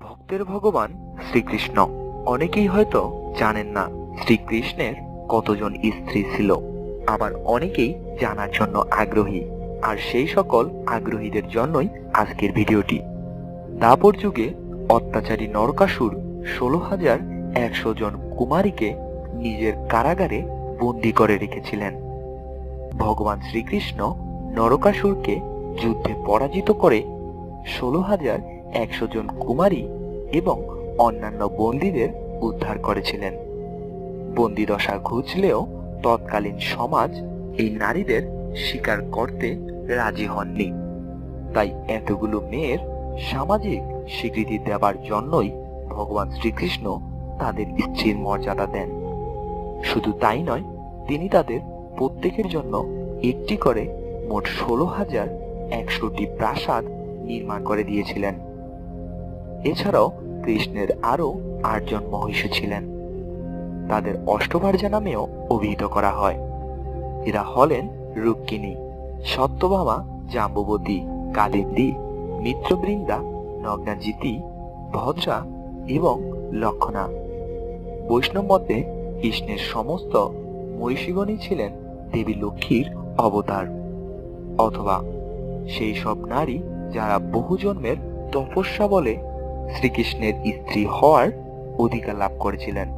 ভক্তের ভগবান শ্রীকৃষ্ণ। অনেকেই হয়তো জানেন না শ্রীকৃষ্ণের কতজন স্ত্রী ছিল, আবার অনেকেই জানার জন্য আগ্রহী। আর সেই সকল আগ্রহীদের জন্যই আজকের ভিডিওটি। দাপর যুগে অত্যাচারী নরকাসুর 16,100 জন কুমারীকে নিজের কারাগারে বন্দী করে রেখেছিলেন। ভগবান শ্রীকৃষ্ণ নরকাসুরকে যুদ্ধে পরাজিত করে 16,100 জন কুমারী এবং অন্যান্য বন্দীদের উদ্ধার করেছিলেন। বন্দিদশা ঘুচলেও তৎকালীন সমাজ এই নারীদের স্বীকার করতে রাজি হননি। তাই এতগুলো মেয়ের সামাজিক স্বীকৃতি দেবার জন্যই ভগবান শ্রীকৃষ্ণ তাদের স্ত্রীর মর্যাদা দেন। শুধু তাই নয়, তিনি তাদের প্রত্যেকের জন্য একটি করে মোট 16,100টি প্রাসাদ নির্মাণ করে দিয়েছিলেন। এছাড়াও কৃষ্ণের আরো 8 জন মহিষী ছিলেন। তাদের অষ্টভার্যা নামেও অভিহিত করা হয়। এরা হলেন রুক্মিণী, সত্যভামা, জাম্বুবতী, কালিন্দী, মিত্রবৃন্দা, নগ্নাজিতি, ভদ্রা এবং লক্ষণা। বৈষ্ণব মতে কৃষ্ণের সমস্ত মহিষীগণই ছিলেন দেবী লক্ষ্মীর অবতার, অথবা সেই সব নারী যারা বহু জন্মের তপস্যা বলে শ্রীকৃষ্ণের স্ত্রী হওয়ার অধিকার লাভ করেছিলেন।